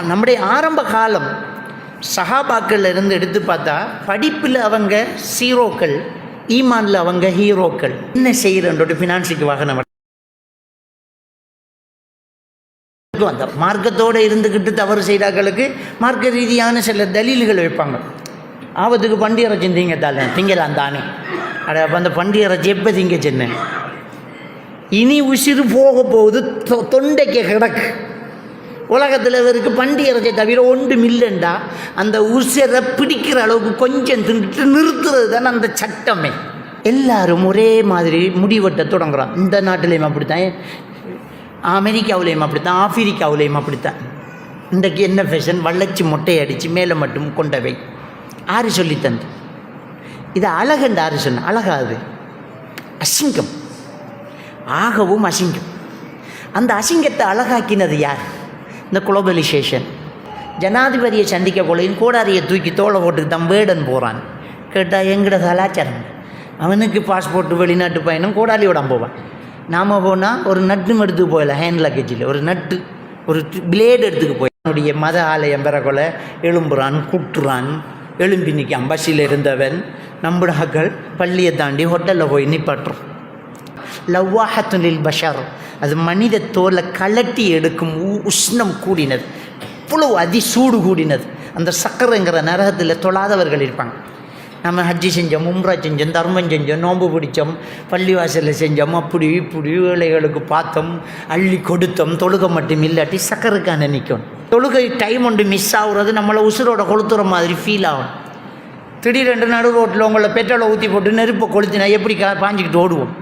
நம்முடைய ஆரம்ப காலம் சஹாபாக்கள் இருந்து எடுத்து பார்த்தா படிப்பில் அவங்க சீரோக்கள், ஈமானில் அவங்க ஹீரோக்கள். என்ன செய்கிறோன்ற ஃபினான்ஸுக்கு வாகனம் அந்த மார்க்கத்தோடு இருந்துக்கிட்டு தவறு செய்தாக்களுக்கு மார்க்க ரீதியான சில தலீல்கள் வைப்பாங்க. ஆபத்துக்கு பண்டி இறைச்சி திங்கலாம் தானே. அந்த பண்டி இறைச்சி எப்போ திங்க சொன்னேன், இனி உசிறு போக போகுது, தொண்டைக்கு கிடக்கு. உலகத்தில் இவருக்கு பண்டி இறைச்சியை தவிர ஒன்றும் இல்லைண்டா அந்த உசிரை பிடிக்கிற அளவுக்கு கொஞ்சம் தின்னுட்டு நிறுத்துறது தானே அந்த சட்டமே. எல்லாரும் ஒரே மாதிரி முடிவெட்ட தொடங்குறான். இந்த நாட்டிலையும் அப்படித்தான், அமெரிக்காவிலையும் அப்படித்தான், ஆப்பிரிக்காவிலையும் அப்படித்தான். இன்றைக்கு என்ன ஃபேஷன், வளர்ச்சி மொட்டையை அடித்து மேலே மட்டும் கொண்டவை. ஆறு சொல்லித்தந்து இது அழகண்டு ஆறு சொன்ன அழகாது அசிங்கம், ஆகவும் அசிங்கம். அந்த அசிங்கத்தை அழகாக்கினது யார்? இந்த குளோபலைசேஷன். ஜனாதிபதியை சந்திக்க போலையும் கோடாரியை தூக்கி தோலை போட்டுக்கு தான் வேடன் போகிறான். கேட்டால் எங்கட கலாச்சாரம். அவனுக்கு பாஸ்போர்ட்டு, வெளிநாட்டு பயணம், கோடாலியோட போவான். நாம் போனால் ஒரு நட்டு எடுத்து போயிடலாம். ஹேண்ட் லக்கேஜில் ஒரு நட்டு, ஒரு பிளேடு எடுத்துக்கு போய் என்னுடைய மத ஆலயம் பெறக்கொலை எழும்புறான், குட்டுறான், எழும்பி நிற்கான். பஸ்ஸில் இருந்தவன் நம்புடாக்கள் பள்ளியை தாண்டி ஹோட்டலில் போய் நிப்பாட்டுறோம். லவ்வாஹத்துலில் பஷர், அது மனித தோலை கலட்டி எடுக்கும் உஷ்ணம் கூடினது, இவ்வளவு அதிசூடு கூடினது. அந்த சக்கரைங்கிற நரகத்தில் தொழாதவர்கள் இருப்பாங்க. நம்ம ஹஜ்ஜி செஞ்சோம், உம்ரா செஞ்சோம், தர்மம் செஞ்சோம், நோன்பு பிடிச்சோம், பள்ளிவாசலில் செஞ்சோம், அப்படி இப்படி ஏழைகளுக்கு பார்த்தோம், அள்ளி கொடுத்தோம். தொழுகை மட்டும் இல்லாட்டி சக்கருக்கான நிற்கும். தொழுகை டைம் ஒன்று மிஸ் ஆகுறது நம்மளை உசுரோட கொளுத்துற மாதிரி ஃபீல் ஆகும். திடீரென்று நடு ரோட்டில் உங்களை பெட்ரோலை ஊற்றி போட்டு நெருப்பை கொளுத்தினா எப்படி பாஞ்சிக்கிட்டு ஓடுவோம்?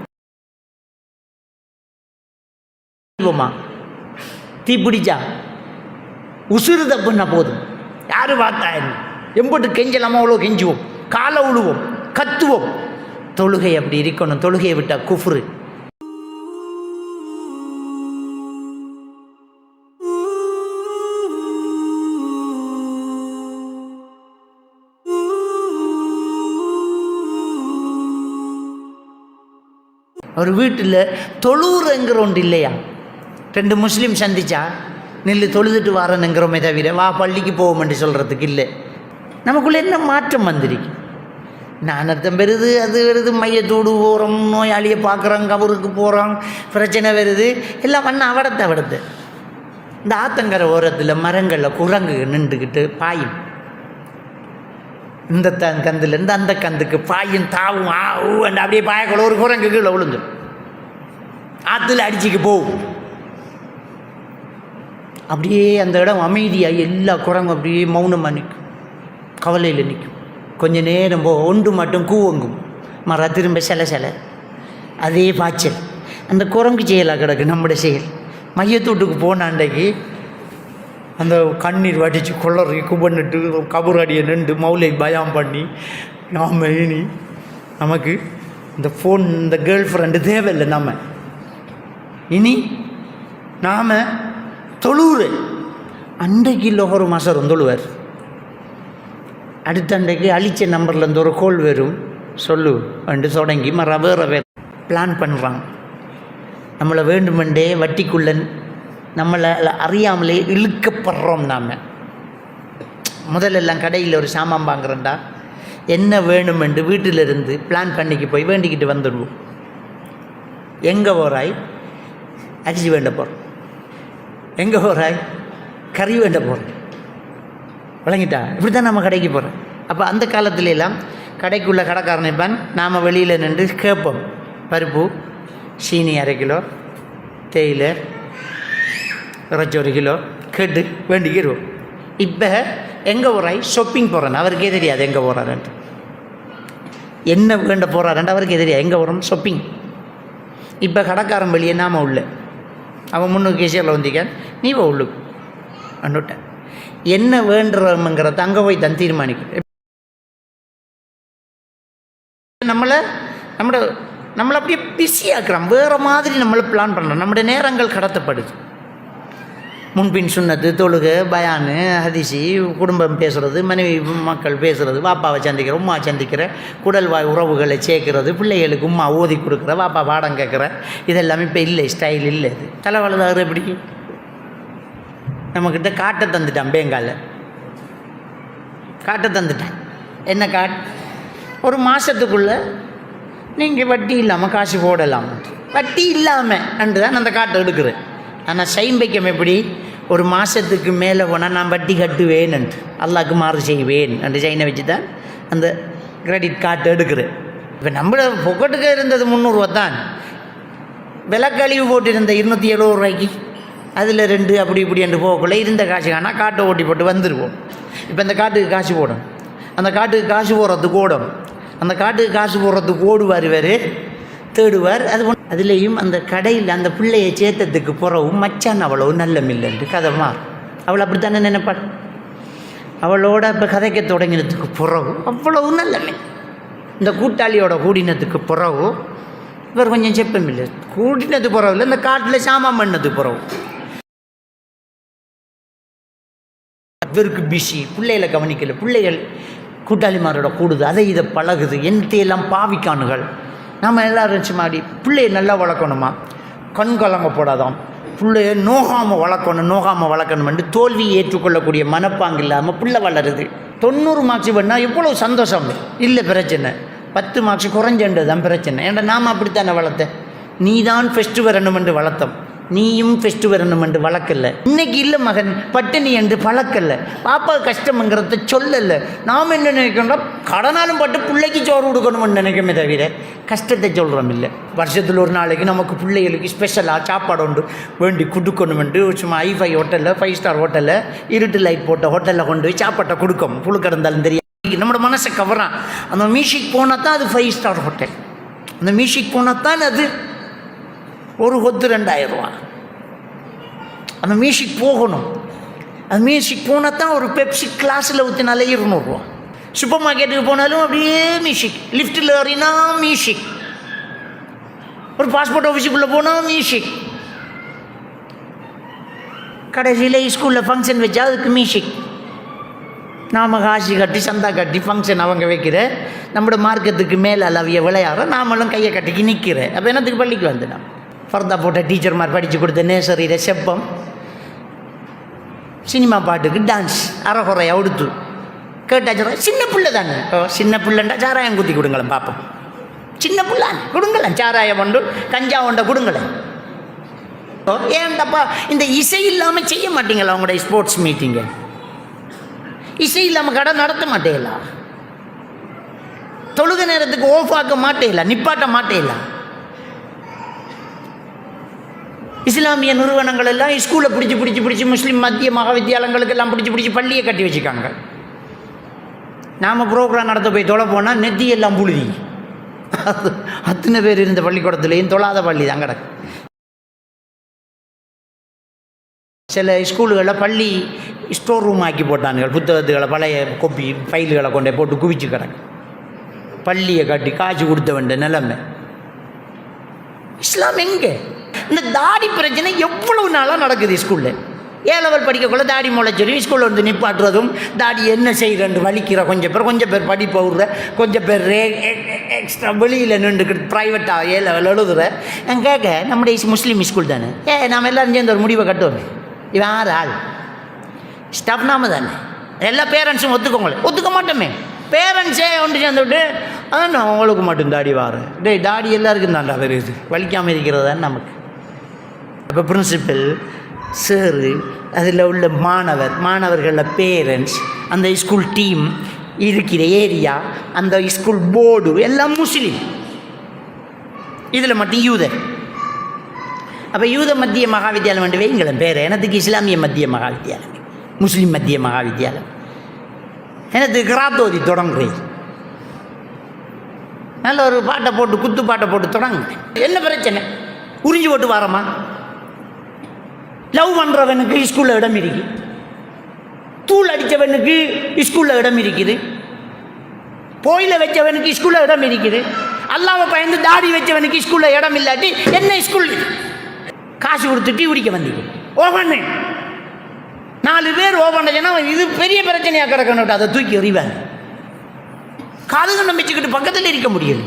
தீ பிடிச்சா உசுறு தப்புன்னா போதும், யாரு பார்த்தா எம்பட்டு கெஞ்சலாமா அவ்வளோ கெஞ்சுவோம், காலை உழுவோம், கத்துவோம். தொழுகை அப்படி இருக்கணும். தொழுகையை விட்டால் குஃப்ரு. ஒரு வீட்டில் தொழுறங்கிற ஒன்று இல்லையா? ரெண்டு முஸ்லீம் சந்திச்சா நெல் தொழுதுட்டு வாரனுங்கிறோமே தவிர வா பள்ளிக்கு போவோம்னு சொல்கிறதுக்கு இல்லை. நமக்குள்ளே என்ன மாற்றம் வந்திருக்கு? நானர்த்தம் வருது, அது வருது, மையத்தோடு போகிறோம், நோயாளியை பார்க்குறோம், கபருக்கு போகிறோம், பிரச்சனை வருது, எல்லாம் பண்ண அவடத்தை. இந்த ஆத்தங்கரை ஓரத்தில் மரங்களில் குரங்கு நின்றுக்கிட்டு பாயும். இந்த கந்துலேருந்து அந்த கந்துக்கு பாயும், தாவும், ஊண்டு அப்படியே பாயக்குள்ள ஒரு குரங்கு கீழே விழுந்து ஆற்றுல அடிச்சுக்கு போகும். அப்படியே அந்த இடம் அமைதியாக எல்லா குரங்கும் அப்படியே மௌனமாக நிற்கும், கவலையில் நிற்கும். கொஞ்சம் நேரம் ஒன்று மட்டும் கூவங்கும், மர திரும்ப சில அதே பாய்ச்சல். அந்த குரங்கு செயலாக கிடக்கு நம்முடைய செயல். மையத்தூட்டுக்கு போன அன்றைக்கு அந்த கண்ணீர் வடித்து கொள்ளறி குபன்னுட்டு கபூரடியை நின்று மௌலை பயம் பண்ணி நாம் இனி நமக்கு இந்த ஃபோன், இந்த கேர்ள் ஃப்ரெண்டு தேவையில்லை. நம்ம இனி நாம் தொழுவுரு அன்றைக்கு லோகர் மாதம் தொழுவார். அடுத்த அன்றைக்கு அழிச்ச நம்பர்லேருந்து ஒரு கோல் வரும், சொல்லு வந்து தொடங்கி வேறு பிளான் பண்ணுறாங்க. நம்மளை வேண்டுமெண்டே வட்டிக்குள்ள நம்மளை அறியாமலே இழுக்கப்படுறோம். நாம் முதலெல்லாம் கடையில் ஒரு சாமான் வாங்குறேன்டா, என்ன வேணுமென்று வீட்டிலிருந்து பிளான் பண்ணிக்கு போய் வேண்டிக்கிட்டு வந்துடுவோம். எங்கே போகிறாய்? அரிசி வேண்ட போகிறோம். எங்கே போகிறாய்? கறி வேண்ட போகிறோம். விளங்கிட்டா? இப்படி தான் நம்ம கடைக்கு போகிறோம். அப்போ அந்த காலத்துலலாம் கடைக்குள்ளே கடைக்காரனை பான் நாம் வெளியில் நின்று கேட்போம். பருப்பு, சீனி 1/2 கிலோ, தேயிலை இறைச்சி 1 கிலோ கேட்டு வேண்டிக்கிடுவோம். இப்போ எங்கே போகிறாய்? ஷாப்பிங் போகிறேன். அவருக்கே தெரியாது எங்கே போகிறாருன்ட்டு, என்ன வேண்ட போகிறாருன்ட்டு அவருக்கே தெரியாது. எங்கே போகிறோம்? ஷாப்பிங். இப்போ கடைக்காரன் வெளியே நாம் உள்ள, அவன் 300 கேசியில் வந்திக்கான், நீ உள்ளு அண்டுட்டேன். என்ன வேண்டுறோம்ங்கிறத அங்கே போய் தான் தீர்மானிக்கும். நம்மளை அப்படியே பிஸியாக்குறான், வேறு மாதிரி நம்மளை பிளான் பண்ணுறோம். நம்முடைய நேரங்கள் கடத்தப்படுது. முன்பின் சுன்னத்து, தொழுகை, பயானு, ஹதீசி, குடும்பம் பேசுகிறது, மனைவி மக்கள் பேசுகிறது, வாப்பாவை சந்திக்கிற, உம்மா சந்திக்கிற, குடல்வாய் உறவுகளை சேர்க்கிறது, பிள்ளைகளுக்கு உம்மா ஓதி கொடுக்குற, வாப்பா பாடம் கேட்குற, இதெல்லாமே இப்போ இல்லை, ஸ்டைல் இல்லை. இது தலைவலதாகிற எப்படி நம்மக்கிட்ட காட்டை தந்துட்டான், பேங்கால காட்டை தந்துட்டான். என்ன ஒரு மாதத்துக்குள்ளே நீங்கள் வட்டி இல்லாமல் காசு போடலாம், வட்டி இல்லாமல் அன்று தான் அந்த காட்டை எடுக்கிறேன். ஆனால் சைன் வைக்கம் எப்படி, ஒரு மாதத்துக்கு மேலே போனால் நான் வட்டி கட்டுவேன் என்று, அல்லாஹ்க்கு மாறு செய்வேன் என்று சைனை வச்சு தான் அந்த கிரெடிட் கார்டு எடுக்கிறேன். இப்போ நம்மள பொக்கெட்டுக்கு இருந்தது 300 தான், விலக்கழிவு போட்டிருந்த 270 ரூபாய்க்கு, அதில் 2 அப்படி இப்படி என்று போகக்குள்ளே இருந்த காசு ஆனால் காட்டை ஓட்டி போட்டு வந்துடுவோம். இப்போ இந்த காட்டுக்கு காசு போடும், அந்த காட்டுக்கு காசு போடுறதுக்கு ஓடும், அந்த காட்டுக்கு காசு போடுறதுக்கு ஓடுவார், வேறு தேடுவார். அதுலேயும் அந்த கடையில் அந்த பிள்ளையை சேர்த்ததுக்கு பிறவும் மச்சான் அவ்வளவு நல்ல மில்லன்று கதைமா, அவள் அப்படி தானே நினைப்பாள். அவளோட இப்போ கதைக்க தொடங்கினதுக்கு பிறகு அவ்வளவு நல்ல மில். இந்த கூட்டாளியோட கூடினதுக்கு பிறகு இவர் கொஞ்சம் செப்பமில்லை, கூட்டினது பிறகு இந்த காட்டில் சாமான் பண்ணது பிறகு இவருக்கு பிஸி, பிள்ளைகளை கவனிக்கல. பிள்ளைகள் கூட்டாளிமாரோட கூடுது, அதை இதை பழகுது, என்னத்தையெல்லாம் பாவிக்கானுகள். நம்ம எல்லோரும் சும்மாடி பிள்ளையை நல்லா வளர்க்கணுமா, கண் கலங்க போடாதான், பிள்ளைய நோகாமல் வளர்க்கணுமென்று தோல்வியை ஏற்றுக்கொள்ளக்கூடிய மனப்பாங்கு இல்லாமல் பிள்ளை வளருது. 90 மார்க்ஸ் பண்ணால் எவ்வளோ சந்தோஷம் இல்லை, பிரச்சனை 10 மார்க்ஸ் குறைஞ்சது தான் பிரச்சனை. ஏன்னா நாம் அப்படித்தானே வளர்த்தேன், நீ தான் ஃபஸ்ட்டு வரணுமென்று வளர்த்தோம், நீயும் ஃபஸ்ட்டு வரணுமென்று வளர்க்கல. இன்றைக்கி இல்லை மகன் பட்டினி என்று பழக்கல, பாப்பா கஷ்டம்ங்கிறத சொல்லலை. நாம் என்ன நினைக்கிறோம், கடனாலும் பட்டு பிள்ளைக்கு சோறு கொடுக்கணும்னு நினைக்கமே தவிர கஷ்டத்தை சொல்கிறோம் இல்லை. வருஷத்தில் ஒரு நாளைக்கு நமக்கு பிள்ளைகளுக்கு ஸ்பெஷலாக சாப்பாடு உண்டு வேண்டி கொடுக்கணுமென்று சும்மா ஐஃபை ஹோட்டலில் 5 ஸ்டார் ஹோட்டலில் இருட்டு லைட் போட்ட ஹோட்டலில் கொண்டு போய் சாப்பாட்டை கொடுக்கும். புழுக்க இருந்தாலும் தெரியாது, நம்மளோட மனசை கவரான். அந்த மியூசிக் போனால் தான் அது 5 ஸ்டார் ஹோட்டல், அந்த மியூசிக் போனால் தான் அது ஒரு கொத்து 2000 ரூபா. அந்த மியூசிக் போகணும், அந்த மியூசிக் போனால் தான் ஒரு பெப்சி கிளாஸில் ஊற்றினாலே 200 ரூபா. சூப்பர் மார்க்கெட்டுக்கு போனாலும் அப்படியே மியூசிக், லிஃப்ட்டில் ஏறினா மியூசிக், ஒரு பாஸ்போர்ட் ஆஃபீஸுக்குள்ளே போனால் மியூசிக், கடைசியில் ஸ்கூலில் ஃபங்க்ஷன் வச்சா அதுக்கு மியூசிக். நாம் காசு கட்டி சந்தா கட்டி ஃபங்க்ஷன் அவங்க வைக்கிற, நம்மளோட மார்க்கத்துக்கு மேலே அளவிய விளையாடுற, நாமளும் கையை கட்டிக்கு நிற்கிற. அப்போ என்னத்துக்கு பள்ளிக்கு வந்துடும்? ஃபர்தா போட்ட டீச்சர்மார் படித்து கொடுத்த நேசரியில் செப்பம், சினிமா பாட்டுக்கு டான்ஸ் அறகுறையாக உடுத்து கேட்டாச்சு. சின்ன பிள்ளை தானே, சின்ன பிள்ளைண்டா சாராயம் குத்தி கொடுங்களேன் பார்ப்போம். சின்ன பிள்ளை கொடுங்களேன், சாராயம் ஒன்று கஞ்சா ஒன்றை கொடுங்களேன். ஏன்டப்பா இந்த இசை இல்லாமல் செய்ய மாட்டீங்களா உங்களுடைய ஸ்போர்ட்ஸ் மீட்டிங்கு? இசை இல்லாமல் கடை நடத்த மாட்டேங்களா? தொழுக நேரத்துக்கு ஓஃப் ஆக்க மாட்டேங்களா? நிப்பாட்ட மாட்டேங்களா? இஸ்லாமிய நிறுவனங்கள் எல்லாம் ஸ்கூலை பிடிச்சி முஸ்லீம் மத்திய மகாவித்தியாலயங்களுக்கு எல்லாம் பிடிச்சி பள்ளியை கட்டி வச்சுக்காங்க. நாம் ப்ரோக்ராம் நடத்த போய் தொலை போனால் நெத்தியெல்லாம் புழுதி. அத்தனை பேர் இருந்த பள்ளிக்கூடத்துலேயும் தொழாத பள்ளி தான் கிடக்கு. சில ஸ்கூலுகளில் பள்ளி ஸ்டோர் ரூம் ஆக்கி போட்டானுங்க, புத்தகத்துகளை பழைய கொப்பி ஃபைல்களை கொண்டே போட்டு குவிச்சு கிடக்கு. பள்ளியை கட்டி காய்ச்சி கொடுத்த வேண்டிய நிலைமை. இஸ்லாம் எங்கே? இந்த தாடி பிரச்சனை எவ்வளவு நாளாக நடக்குது ஸ்கூலில். A-level படிக்கக்குள்ள தாடி முளைச்சரி ஸ்கூலில் வந்து நிப்பாட்டுறதும், தாடி என்ன செய்கிறன்னு வலிக்கிற கொஞ்சம் பேர் படிப்பை விடுற, கொஞ்சம் பேர் எக்ஸ்ட்ரா வெளியில் நின்றுக்கிட்டு ப்ரைவேட்டாக A-level எழுதுகிற. நான் கேட்க, நம்முடைய முஸ்லீம் ஸ்கூல் தானே, நாம் எல்லோரும் சேர்ந்து ஒரு முடிவை கட்டுவோம். இவன் யார் ஆள்? ஸ்டாஃப் நாம தானே, எல்லா பேரண்ட்ஸும் ஒத்துக்க மாட்டோமே. பேரண்ட்ஸே ஒன்று சேர்ந்து விட்டு அதான் நான் உங்களுக்கு மட்டும் தாடி வாரேன். தாடி எல்லாருக்கும் தாண்டா வருது, வலிக்காமல் இருக்கிறது தான் நமக்கு. அப்போ பிரின்சிபல் சாரு, அதில் உள்ள மாணவர்களில் பேரண்ட்ஸ், அந்த ஸ்கூல் டீம் இருக்கிற ஏரியா, அந்த ஸ்கூல் போர்டு எல்லாம் முஸ்லீம், இதில் மட்டும் யூதர். அப்போ யூத மத்திய மகாவித்தியாலயம் வந்து வைங்களேன் பேர், எனத்துக்கு இஸ்லாமிய மத்திய மகாவித்தியாலயம், முஸ்லீம் மத்திய மகாவித்தியாலயம், எனக்கு கிராத்தோதி தொடங்குறேன். நல்ல ஒரு பாட்டை போட்டு குத்து பாட்டை போட்டு தொடங்க. என்ன பிரச்சனை? உறிஞ்சி போட்டு வாரமா? லவ் பண்ணுறவனுக்கு ஸ்கூலில் இடம் இருக்குது, தூள் அடித்தவனுக்கு ஸ்கூலில் இடம் இருக்குது, போயில வச்சவனுக்கு ஸ்கூலில் இடம் இருக்குது, அல்லாவை பயந்து தாடி வச்சவனுக்கு ஸ்கூலில் இடம் இல்லாட்டி என்ன ஸ்கூல்? காசு கொடுத்துட்டு குடிக்க வந்தீங்க ஓவன்னு 4 பேர் ஓவன் சொன்னால் இது பெரிய பிரச்சனையாக கிடக்கணும். அதை தூக்கி எறிவாங்க. காதுக நம்பிச்சுக்கிட்டு பக்கத்தில் இருக்க முடியல.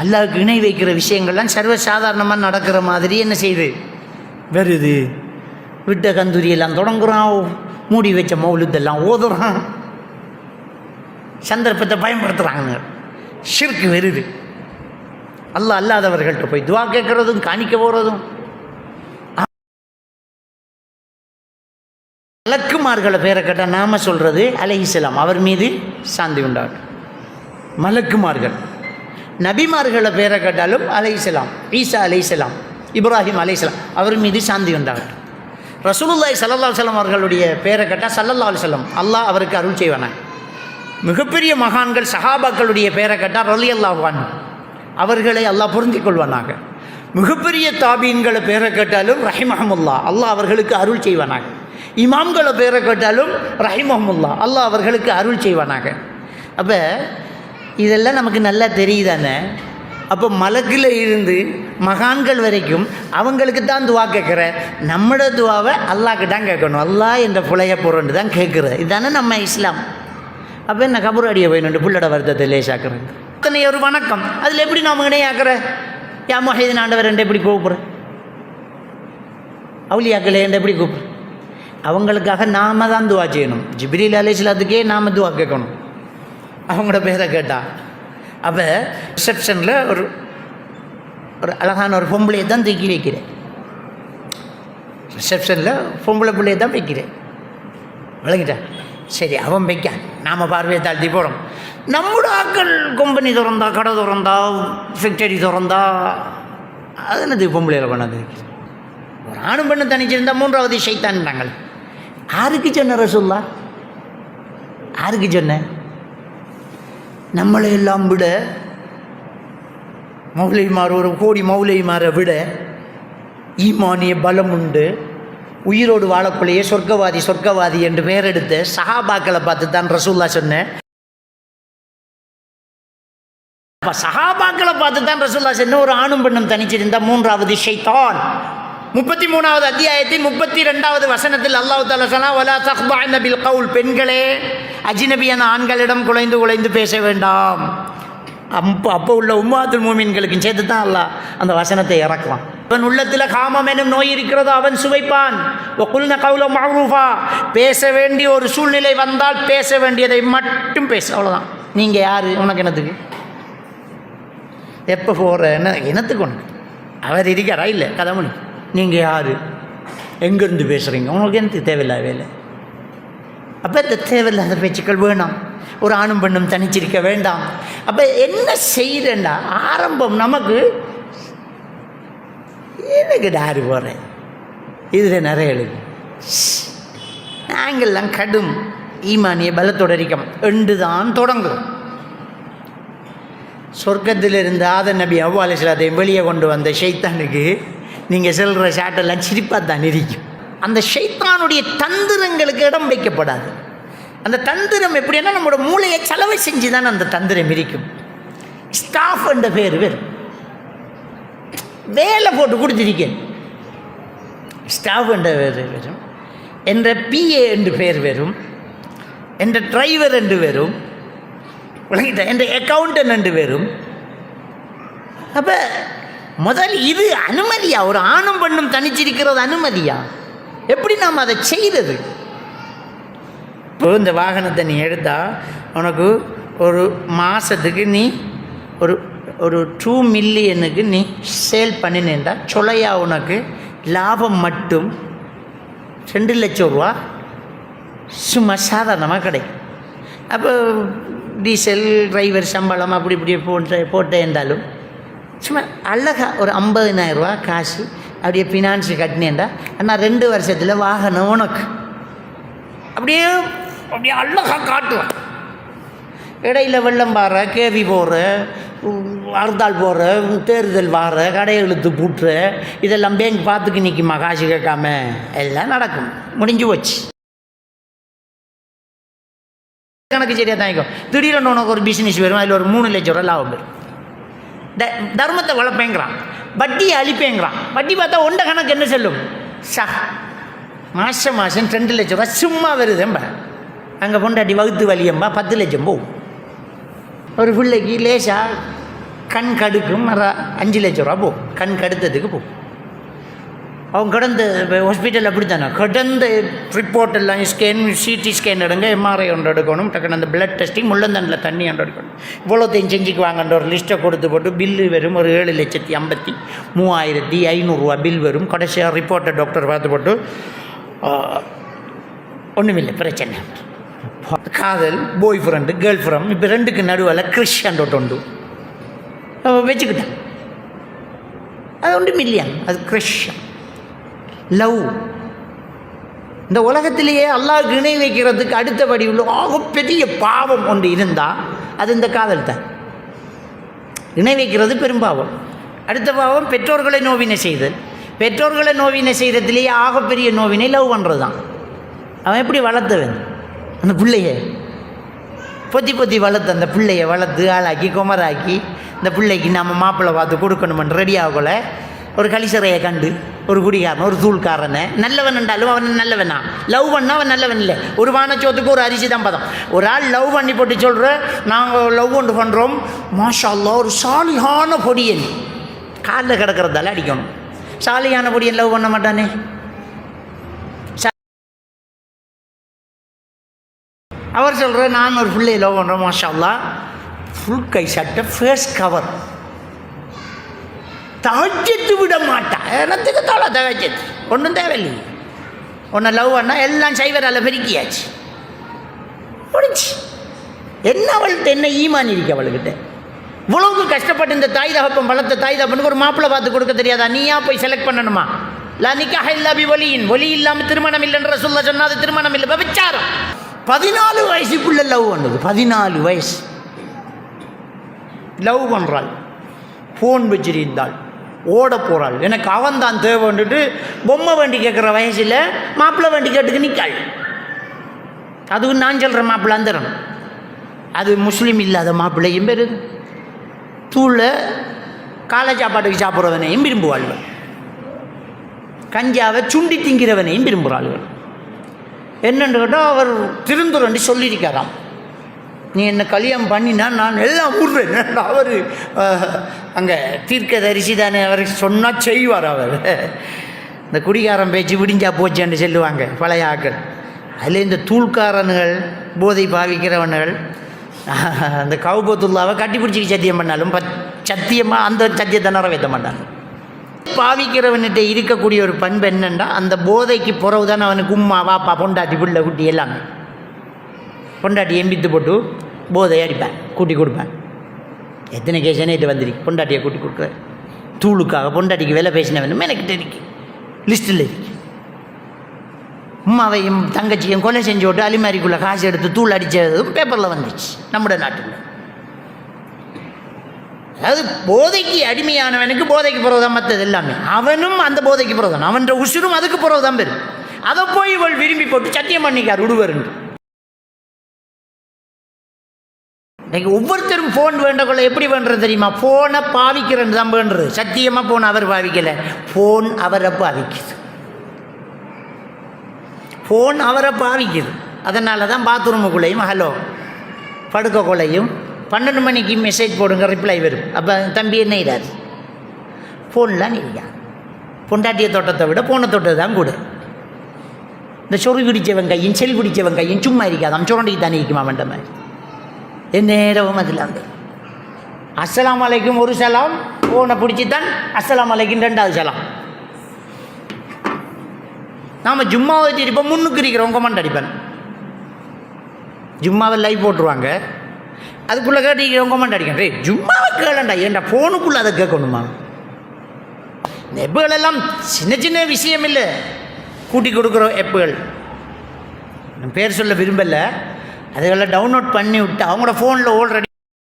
அல்லாஹ்வுக்கு இணை வைக்கிற விஷயங்கள்லாம் சர்வசாதாரணமாக நடக்கிற மாதிரி என்ன செய்யுது வருது. விட்ட கந்தூரியெல்லாம் தொடங்குறான், மூடி வச்ச மௌலுதெல்லாம் ஓதுறான், சந்தர்ப்பத்தை பயன்படுத்துகிறாங்க. ஷிர்க் வருது. அல்லாஹ் அல்லாதவர்கள்ட்ட போய் துவா கேட்கறதும் காணிக்க போகிறதும். மலக்குமார்களை பேரை கேட்டால் நாம சொல்கிறது அலைஹிஸ்ஸலாம், அவர் மீது சாந்தி உண்டாகும். மலக்குமார்கள். நபிமார்களை பேரை கேட்டாலும் அலைஹிஸ்ஸலாம், ஈசா அலைஹிஸ்ஸலாம், இப்ராஹிம் அலைஹிஸ்ஸலாம், அவர் மீது சாந்தி உண்டாகட்டும். ரசூலுல்லாஹி ஸல்லல்லாஹு அலைஹி வஸல்லம் அவர்களுடைய பேரை கேட்டால் ஸல்லல்லாஹு அலைஹி வஸல்லம், அல்லாஹ் அவருக்கு அருள் செய்வானாங்க. மிகப்பெரிய மகான்கள் சஹாபாக்களுடைய பேரை கேட்டால் ரலியல்லாஹு அன்ஹு, அவர்களை அல்லாஹ் பொருந்திக் கொள்வானாக. மிகப்பெரிய தாபீன்களை பேரை கேட்டாலும் ரஹிமஹமுல்லா, அல்லாஹ் அவர்களுக்கு அருள் செய்வானாக. இமாம்களை பேரை கேட்டாலும் ரஹிமஹமுல்லா, அல்லாஹ் அவர்களுக்கு அருள் செய்வானாக. அப்போ இதெல்லாம் நமக்கு நல்லா தெரியுதானே. அப்போ மலக்கில் இருந்து மகான்கள் வரைக்கும் அவங்களுக்கு தான் துவா கேட்குற. நம்மளோட துவாவை அல்லாஹ்க்கு தான் கேட்கணும். அல்லாஹ் என்ற புலைய பொருண்டு தான் கேட்குற. இதுதானே நம்ம இஸ்லாம். அப்போ என்ன கபூர் அடிய போயிட்டு புள்ளட வருத்தத்தை லேசாக்குறேங்க. அத்தனை ஒரு வணக்கம், அதில் எப்படி நாம் இணையாக்குற? யா முஹைதீன் ஆண்டவர் என்று எப்படி கூப்பிட்றேன்? அவுலியாக்களை என்று எப்படி கூப்பிட்றேன்? அவங்களுக்காக நாம் தான் துவா செய்யணும். ஜிப்ரீல் அலைஹிஸ்ஸலாத்துக்கே நாம் துவா கேட்கணும் அவங்களோட பேரை கேட்டால். அப்போ ரிசப்ஷனில் ஒரு அழகான ஒரு பொம்பளையை தான் தூக்கி வைக்கிறேன். ரிசப்ஷனில் பொம்பளை பிள்ளையை தான் வைக்கிறேன். விளங்கிட்டேன். சரி, அவன் வைக்க நாம் பார்வையை தாழ்த்தி போகிறோம். நம்மளோட ஆக்கள் கம்பெனி திறந்தா, கடை திறந்தா, ஃபேக்டரி திறந்தா, அது என்னது பொம்பளையில் பண்ணது? ஒரு ஆணும் பெண்ணு தனிச்சிருந்தால் மூன்றாவது ஷைத்தான்றாங்க. யாருக்கு சொன்ன ரசூல்லா? யாருக்கு சொன்ன? நம்மளை எல்லாம் விட மௌலைமார், ஒரு கோடி மௌலைமாரை விட ஈமானிய பலம் உண்டு, உயிரோடு வாழக்குள்ளேயே சொர்க்கவாதி என்று பெயர் எடுத்து சஹாபாக்களை பார்த்து தான் ரசூல்லா சொன்னேன். சஹாபாக்களை பார்த்து தான் ரசூல்லா சொன்ன ஒரு ஆணும் பெண்ணும் தனிச்சிருந்தால் மூன்றாவது ஷைத்தான். 33வது அத்தியாயத்தின் 32வது வசனத்தில் அல்லாஹ் தஆலா சொன்னார், வலா தக்பஅன பில் கவுல், பெண்களே அஜ்னபியான ஆண்களிடம் குலைந்து பேச வேண்டாம். அப்போ உள்ள உம்மாத்துல் மூமின்களுக்கு சேர்த்து தான் அல்லாஹ் அந்த வசனத்தை இறக்குவான். அவன் உள்ளத்தில் காமம் எனும் நோய் இருக்கிறதோ அவன் சுவைப்பான். வகுல்ன கவுலம் மஅரூஃபா, பேச வேண்டிய ஒரு சூழ்நிலை வந்தால் பேச வேண்டியதை மட்டும் பேச, அவ்வளோதான். நீங்கள் யார்? உனக்கு என்னத்துக்கு? எப்போ போகிற என்னத்துக்கு உனக்கு? அவர் இருக்காரா? இல்லை, கதை மணி. நீங்கள் யார்? எங்கேருந்து பேசுகிறீங்க? உங்களுக்கு எனக்கு தேவையில்லாத வேலை. அப்போ இந்த தேவையில்லாத பேச்சுக்கள் வேணாம். ஒரு ஆணும் பெண்ணும் தனிச்சிருக்க வேண்டாம். அப்போ என்ன செய்கிறேன்னா, ஆரம்பம் நமக்கு எனக்கு டாரு போகிறேன், இதில் நிறைய எழுது. நாங்கள்லாம் கடும் ஈமானிய பலத்தோடு இருக்கோம் என்று தான் தொடங்குறோம். சொர்க்கத்தில் இருந்த ஆதம் நபி ஹவ்வா அலைஹிஸ்ஸலாத்தையும் வெளியே கொண்டு வந்த ஷைத்தானுக்கு நீங்கள் செல்கிற ஷாட்டெல்லாம் சிரிப்பாக தான் இருக்கும். அந்த ஷைத்தானுடைய தந்திரங்களுக்கு இடம் வைக்கப்படாது. அந்த தந்திரம் எப்படின்னா நம்மளோட மூளையை செலவை செஞ்சு தான் அந்த தந்திரம் இருக்கும். ஸ்டாஃப் என்ற பேர் வரும், வேலை போட்டு கொடுத்துருக்கேன். ஸ்டாஃப் என்ற பேர் வரும், என்ற பிஏ என்று பேர் வரும், என்ற டிரைவர் என்று வரும், என்ற அக்கௌண்டன்ட் என்று வரும். அப்போ முதல் இது அனுமதியா? ஒரு ஆணும் பெண்ணும் தனிச்சிருக்கிறது அனுமதியா? எப்படி நாம் அதை செய்கிறது? இப்போ இந்த வாகனத்தை நீ எடுத்தால் உனக்கு ஒரு மாதத்துக்கு நீ ஒரு 2 மில்லியனுக்கு நீ சேல் பண்ணினேன்டா சொலையா உனக்கு லாபம் மட்டும் 2 லட்சம் ரூபா சும்மா சாதாரணமாக கிடைக்கும். அப்போ டீசல் டிரைவர் சம்பளம் அப்படி இப்படி போட்டேன்டாலும் சும்மா அழகாக ஒரு 50,000 ரூபா காசு அப்படியே ஃபினான்ஸு கட்டினேன்டா. ஆனால் 2 வருஷத்தில் வாகனம் உனக்கு அப்படியே அழகாக காட்டுவான். இடையில வெள்ளம் பாற, கேவி போகிற, அறுத்தாள் போகிற, தேர்தல் வார, கடையை இழுத்து பூட்டுற, இதெல்லாம் பேங்க் பார்த்துக்கு நிற்குமா காசு கேட்காம? எல்லாம் நடக்கும், முடிஞ்சு போச்சு. கணக்கு சரியாக தான் இருக்கும். திடீர்னு உனக்கு ஒரு பிஸ்னஸ் வரும், அதில் ஒரு 3 லட்சம் ரூபா லாபம் வரும். தர்மத்தை வளர்ப்பேங்கிறான், வட்டியை அழிப்பேங்கிறான். வட்டி பார்த்தா ஒண்ட கணக்கு என்ன சொல்லும்? மாதம் 2 லட்சம் ரூபா சும்மா வருதும்பா. அங்கே பொண்டாட்டி வகுத்து வலியம்பா 10 லட்சம் போகும். ஒரு பிள்ளைக்கு லேசாக கண் கடுக்கும் 5 லட்சம் ரூபா போகும். கண் கடுத்ததுக்கு போகும். அவங்க கடந்த ஹாஸ்பிட்டல் அப்படி தானே கடந்த ரிப்போர்ட் எல்லாம் ஸ்கேன் சிடி ஸ்கேன் எடுங்க எம்ஆர்ஐ ஒன்று எடுக்கணும் டக்குன்னு அந்த பிளட் டெஸ்டிங் முள்ளந்தண்டில் தண்ணி ஒன்று எடுக்கணும் இவ்வளோத்தையும் செஞ்சுக்கு வாங்கன்ற ஒரு லிஸ்ட்டை கொடுத்து போட்டு பில்லு வரும் ஒரு 7,53,500 பில் வரும். கடைசியாக ரிப்போர்ட்டை டாக்டர் பார்த்து போட்டு ஒன்றுமில்லை பிரச்சனை. காதல் பாய் ஃப்ரெண்டு கேர்ள் ஃப்ரெண்ட் இப்போ ரெண்டுக்கு நடுவில் கிறிஸ்டியன் உண்டு வச்சுக்கிட்டேன். அது ஒன்றுமில்லையா, அது கிறிஸ்டியன் லவ். இந்த உலகத்திலேயே அல்லாஹ்வுக்கு இணை வைக்கிறதுக்கு அடுத்தபடி உள்ள ஆகப்பெரிய பாவம் ஒன்று இருந்தால் அது இந்த காதல் தான். இணை வைக்கிறது பெரும்பாவம். அடுத்த பாவம் பெற்றோர்களை நோவினை செய்தல். பெற்றோர்களை நோவினை செய்கிறதுலேயே ஆகப்பெரிய நோவினை லவ் பண்ணுறது தான். அவன் எப்படி வளர்த்தவன் அந்த பிள்ளைய பொத்தி பொத்தி வளர்த்து அந்த பிள்ளைய வளர்த்து ஆளாக்கி குமராக்கி இந்த பிள்ளைக்கு நம்ம மாப்பிள்ளை பார்த்து கொடுக்கணுமென்று ரெடி ஆகல. ஒரு கலிசரையை கண்டு ஒரு குடிகாரன் ஒரு தூள்காரனை நல்லவன் என்றாலும் அவன் நல்லவனா, லவ் பண்ணால் அவன் நல்லவன் இல்லை. ஒரு வானச்சோத்துக்கு ஒரு அரிசி தான் பதம். ஒரு ஆள் லவ் பண்ணி போட்டு சொல்கிற நாங்கள் லவ் ஒன்று பண்ணுறோம் மாஷா அல்லாஹ் ஒரு சாலியான பொடியன் காலில் கிடக்கிறதால அடிக்கணும். சாலியான பொடியன் லவ் பண்ண மாட்டானே. அவர் சொல்கிற நான் ஒரு பிள்ளையை லவ் பண்ணுறோம் மாஷா அல்லாஹ் ஃபுல் கை சட்டை ஃபேஸ் கவர் தகச்சத்து விட மாட்டான். எனத்துக்கு தோலை தகச்சத்து ஒன்றும் தேவையில்லை. ஒன்றை லவ் பண்ணால் எல்லாம் சைவரால் பெருக்கியாச்சு முடிச்சு. என்ன அவள்கிட்ட என்ன ஈமான் இருக்கு அவளுக்கிட்ட? இவ்வளவுக்கு கஷ்டப்பட்டு இந்த தாய் தகப்பன் வளர்த்த தாய் தகப்பனுக்கு ஒரு மாப்பிள்ளை பார்த்து கொடுக்க தெரியாதா? நீயா போய் செலக்ட் பண்ணணுமா? லா நிக்காஹ இல்லா பி வலியின், ஒலி இல்லாமல் திருமணம் இல்லைன்ற ரசூலுல்லாஹ் சொன்னா அது திருமணம் இல்லை, விபச்சாரம். 14 வயசுக்குள்ள லவ் பண்ணுது. 14 வயசு லவ் பண்ணுறாள். ஃபோன் வச்சிருந்தாள், ஓட போகிறாள். எனக்கு அவன் தான் தேவைன்ட்டு பொம்மை வண்டி கேட்குற வயசில் மாப்பிள்ளை வண்டி கேட்டுக்கு நிற்காள். அதுவும் நான் சொல்கிற மாப்பிள்ளை அந்தரம். அது முஸ்லீம் இல்லாத மாப்பிள்ளையும் பேர் தூளை காலை சாப்பாட்டுக்கு சாப்பிட்றவனையும் விரும்புவாள்கள். கஞ்சாவை சுண்டி திங்கிறவனையும் விரும்புகிறாள்கள். என்னென்று கேட்டால் அவர் திருந்துரண்டி சொல்லியிருக்காராம், நீ என்னை கல்யாணம் பண்ணினா நான் எல்லாம் விடுறேன். அவர் அங்கே தீர்க்க தரிசி தானே, அவர் சொன்னால் செய்வார். அவர் இந்த குடிகாரம் பேச்சு விடிஞ்சா போச்சேன்னு சொல்லுவாங்க பழைய ஆக்கள். அதில் இந்த தூள்காரன்கள் போதை பாவிக்கிறவன்கள் அந்த கவுபத்துல்லாவை கட்டிப்பிடிச்சிக்கு சத்தியம் பண்ணாலும் சத்தியமாக அந்த சத்தியத்தை நிறைவேற்ற மாட்டாங்க. பாவிக்கிறவன்கிட்ட இருக்கக்கூடிய ஒரு பண்பு என்னென்னா அந்த போதைக்கு பிறகு தானே அவனுக்கு உம்மா வாப்பா பொண்டாட்டி பிள்ளை குட்டி எல்லாமே. பொண்டாட்டி எம்பித்து போட்டு போதையை அடிப்பேன், கூட்டி கொடுப்பேன். எத்தனை கேஸனே இது வந்துருக்கு. பொண்டாட்டியை கூட்டி கொடுக்குறேன் தூளுக்காக. பொண்டாட்டிக்கு வேலை பேசினவனும் எனக்கிட்ட இருக்கு, லிஸ்ட்டில் இருக்கு. அம்மாவையும் தங்கச்சியும் கொலை செஞ்சு விட்டு அலிமாரிக்குள்ளே காசு எடுத்து தூள் அடித்ததும் பேப்பரில் வந்துச்சு நம்முடைய நாட்டில். அதாவது போதைக்கு அடிமையானவனுக்கு போதைக்கு பிறகுதான் மற்றது எல்லாமே. அவனும் அந்த போதைக்கு பிறகுதான், அவன் உசுரும் அதுக்கு பிறகுதான் பெரும். அதை போய் இவள் விரும்பி போட்டு சத்தியம் பண்ணிக்கார் விடுவருண்டு. இன்னைக்கு ஒவ்வொருத்தரும் ஃபோன் வேண்டக்குள்ள எப்படி வேண்டது தெரியுமா? ஃபோனை பாவிக்கிறேன்னு தான் வேண்டுறது. சத்தியமாக ஃபோன் அவர் பாவிக்கலை, ஃபோன் அவரை பாவிக்குது. ஃபோன் அவரை பாவிக்குது. அதனால தான் பாத்ரூமுக்குள்ளேயும் ஹலோ படுக்கக்குள்ளையும் 12 மணிக்கு மெசேஜ் போடுங்க ரிப்ளை வரும். அப்போ தம்பி என்ன இடாது ஃபோன்லாம் இல்லையா? பொண்டாட்டிய தோட்டத்தை விட ஃபோனை தொட்டது தான் கூட. இந்த சொறி பிடிச்சவன் கையும் செல் பிடிச்சவன் கையும் சும்மா இருக்காதான், சுரண்டிக்கு தானே இருக்குமா வேண்ட மாதிரி. நேரமும் அதில் அந்த அஸ்ஸலாமு அலைக்கும் ஒரு சலாம், ஃபோனை பிடிச்சித்தான் அஸ்ஸலாமு அலைக்கும் 2வது சலாம். நாம் ஜும்மாவை வச்சுருப்போம், முன்னுக்கு இருக்கிறவங்க கமெண்ட் அடிப்பேன். ஜும்மாவை லைவ் போட்டுருவாங்க, அதுக்குள்ளே கேட்டுக்கிறவங்க கமெண்ட் அடிக்கிறேன். ஜும்மாவை கேளண்டா, ஏன்டா ஃபோனுக்குள்ளே அதை கேட்கணுமா? இந்த எப்புகள் எல்லாம் சின்ன சின்ன விஷயம் இல்லை, கூட்டி கொடுக்குற எப்புகள். நான் பேர் சொல்ல விரும்பலை. அதுக்கெல்லாம் டவுன்லோட் பண்ணி விட்டு அவங்களோட ஃபோனில் ஆல்ரெடி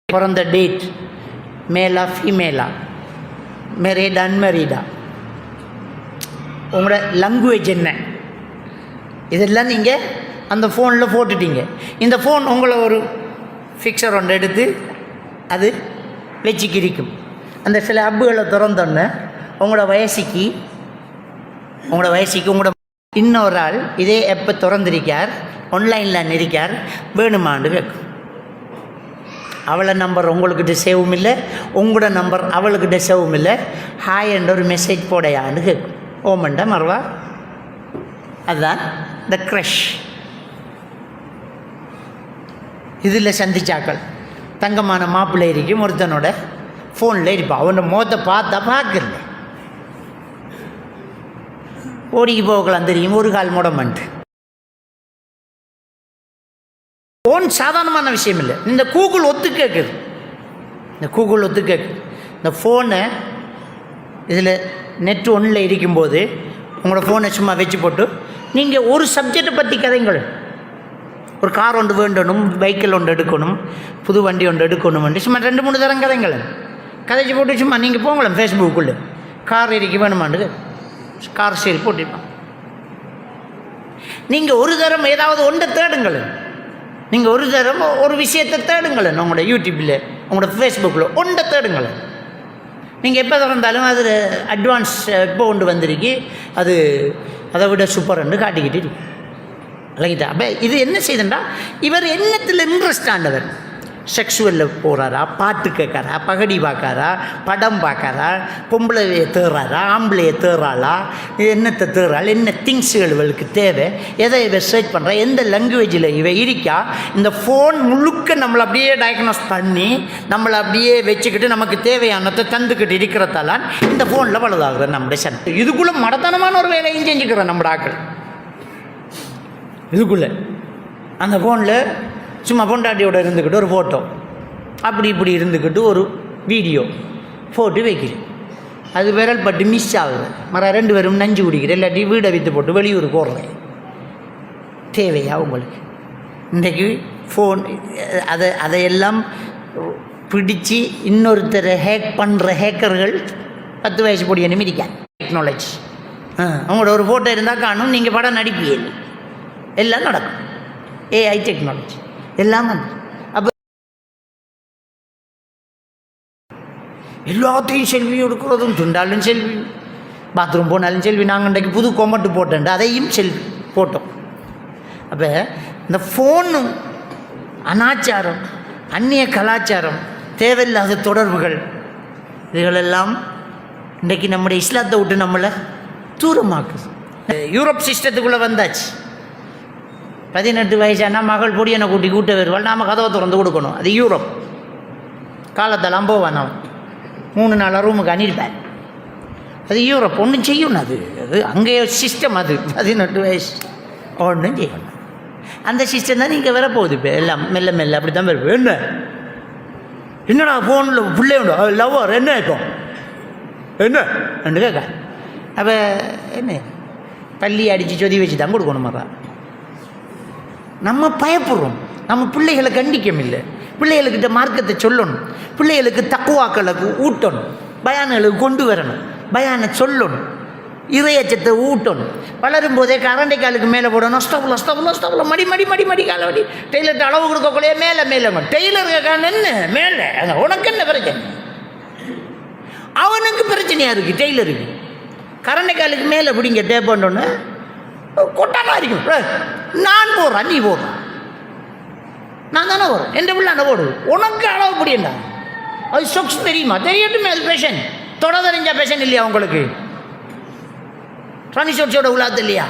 பிறந்த டேட், மேலா ஃபீமேலா, மேரீடா அன்மேரீடா, உங்களோட லாங்குவேஜ் என்ன, இதெல்லாம் நீங்கள் அந்த ஃபோனில் போட்டுட்டீங்க. இந்த ஃபோன் உங்களை ஒரு ஃபிக்சர் ஒன்று எடுத்து அது வச்சுக்கிரிக்கும். அந்த சில அப்புகளை திறந்தோன்னே உங்களோட வயசுக்கு உங்களோட இன்னொரு ஆள் இதே எப்போ திறந்திருக்கார், ஆன்லைனில் இருக்கார், வேணுமான்னு கேட்கும். அவளை நம்பர் உங்களுக்கிட்ட சேவும் இல்லை, உங்களோட நம்பர் அவளுக்கிட்ட சேவும் இல்லை. ஹாய் என்ற ஒரு மெசேஜ் போடையான்னு கேட்கும். ஓமண்ட மர்வா, அதுதான் த க்ரஷ். இதில் சந்திச்சாக்கள் தங்கமான மாப்பிள்ளை இருக்கும் ஒருத்தனோட ஃபோனில் இருப்பான். அவனோட முகத்தை பார்த்தா பார்க்கல, ஓடிக்கு போகலாம் தெரியும், ஒரு கால் முடமன்ட்டு. ஃபோன் சாதாரணமான விஷயம் இல்லை. இந்த கூகுள் ஒத்து கேட்குது, இந்த கூகுள் ஒத்து கேட்குது. இந்த ஃபோனை இதில் நெட் ஒன்றில் இருக்கும்போது உங்களோட ஃபோனை சும்மா வச்சு போட்டு நீங்கள் ஒரு சப்ஜெக்டை பற்றி கதைங்கள். ஒரு கார் ஒன்று வேண்டணும், பைக்கில் ஒன்று எடுக்கணும், புது வண்டி ஒன்று எடுக்கணும், சும்மா 2-3 தரம் கதைங்கள் கதைச்சி போட்டு சும்மா நீங்கள் போங்களாம் ஃபேஸ்புக்குள்ளே. கார் இறக்கி வேணுமாண்டு கார் சேல் போட்டிருப்பான். நீங்கள் ஒரு தரம் ஏதாவது ஒன்றை தேடுங்கள். நீங்கள் ஒரு தரம் ஒரு விஷயத்தை தேடுங்கள். உங்களோட யூடியூப்பில், உங்களோட ஃபேஸ்புக்கில் ஒன்றை தேடுங்கள். நீங்கள் எப்போ திறந்தாலும் அது அட்வான்ஸ் இப்போ கொண்டு வந்திருக்கு, அது அதை விட சூப்பர்ன்னு காட்டிக்கிட்டு இருக்கு. இல்லைங்களா? அப்போ இது என்ன செய்யுதுண்டா, இவர் என்னத்தில் இன்ட்ரெஸ்ட் ஆண்டவர். செக்ஸுவலில் போகிறாரா, பாட்டு கேட்காரா, பகடி பார்க்காரா, படம் பார்க்காரா, பொம்பளையை தேர்றாரா, ஆம்பளையை தேர்றாளா, என்னத்தை தேர்றாள், என்ன திங்ஸுகள் இவளுக்கு தேவை, எதை இவ சர்ச் பண்ணுறா, எந்த லாங்குவேஜில் இவ இருக்கா. இந்த ஃபோன் முழுக்க நம்மளை அப்படியே டயக்னோஸ் பண்ணி நம்மளை அப்படியே வச்சுக்கிட்டு நமக்கு தேவையானதை தந்துக்கிட்டு இருக்கிறதால இந்த ஃபோனில் பழுதாகுது நம்முடைய சட்டை. இதுக்குள்ளே மடத்தனமான ஒரு வேலையும் செஞ்சுக்கிறோம் நம்ம ஆக்கள். இதுக்குள்ளே அந்த ஃபோனில் சும்மா பொண்டாட்டியோடு இருந்துக்கிட்டு ஒரு ஃபோட்டோ அப்படி இப்படி இருந்துக்கிட்டு ஒரு வீடியோ ஃபோட்டோ வைக்கிறேன். அது விரல் பட்டு மிஸ் ஆகுது. 2 பேரும் நஞ்சு குடிக்கிறேன், இல்லாட்டி வீடை விற்று போட்டு வெளியூர் போடுறேன். தேவையா உங்களுக்கு? இன்றைக்கு ஃபோன் அதையெல்லாம் பிடிச்சி இன்னொருத்தரை ஹேக் பண்ணுற ஹேக்கர்கள் 10 வயசு பொடியை நிமிதிக்காங்க. டெக்னாலஜி அவங்களோட ஒரு ஃபோட்டோ இருந்தால் காணும், நீங்கள் படம் நடிப்பீங்க, எல்லாம் நடக்கும். ஏஐ டெக்னாலஜி எல்லாம் வந்து அப்போ எல்லாத்தையும் செல்வி எடுக்கிறதும், துண்டாலும் செல்வி, பாத்ரூம் போனாலும் செல்வி. நாங்கள் இன்றைக்கு புது கொமட்டு போட்டேன், அதையும் செல்வி போட்டோம். அப்போ இந்த ஃபோனு அனாச்சாரம், அந்நிய கலாச்சாரம், தேவையில்லாத தொடர்புகள், இதுகளெல்லாம் இன்றைக்கு நம்முடைய இஸ்லாத்தை விட்டு நம்மளை தூரமாக்குது. யூரோப் சிஸ்டத்துக்குள்ளே வந்தாச்சு. 18 வயசானா மகள் பொடியனை கூட்ட வருவாள், நாம் கதவை திறந்து கொடுக்கணும். அது யூரோப் காலத்தெல்லாம் போவான். அவன் 3 நாள் ரூமுக்கு அனுப்பிப்பேன். அது யூரோப் ஒன்றும் செய்யணும். அது அங்கேயே சிஸ்டம். அது 18 வயசு ஒன்றும் செய்யணும். அந்த சிஸ்டம் தான் நீங்கள் வரப்போகுது. இப்போ எல்லாம் மெல்ல மெல்ல அப்படி தான் வருது. என்னடா ஃபோனில் பிள்ளையோட லவ்வர் என்ன இருக்கும் என்ன ரெண்டு கேட்க. அப்போ என்ன பள்ளி அடித்து சொதி வச்சு தான் கொடுக்கணுமாடா. நம்ம பயப்படுறோம். நம்ம பிள்ளைகளை கண்டிக்கம் இல்லை. பிள்ளைகளுக்கிட்ட மார்க்கத்தை சொல்லணும், பிள்ளைகளுக்கு தக்குவாக்களுக்கு ஊட்டணும், பயான்களுக்கு கொண்டு வரணும், பயானை சொல்லணும், இறையச்சத்தை ஊட்டணும். வளரும் போதே கரண்டைக்காலுக்கு மேலே போடணும். ஸ்டவ்ல ஸ்டவ்ல ஸ்டவ்ல மடி மடி மடி மடி காலை வடி. டெய்லர்கிட்ட அளவு கொடுக்கக்கூடிய மேலே மேலே டெய்லருக்கு என்ன மேலே உனக்கு என்ன பிரச்சனை? அவனுக்கு பிரச்சனையாக இருக்குது. டெய்லருக்கு கரண்டைக்காலுக்கு மேலே பிடிங்க டேப் பண்ணோன்னு கொட்டாலாம் இருக்கும். நான் போடுறேன், நீ போடுறேன், நான் தானே போடுறேன், எந்த பிள்ளை அந்த போடு, உனக்கு அளவு பிடிண்டா. அது சொக்ஸ் தெரியுமா? தெரியட்டும். அது பேஷன் தொட தெரிஞ்ச பேஷன் இல்லையா உங்களுக்கு? ட்ரானி ஷோட்ஸோட உள்ளாது இல்லையா?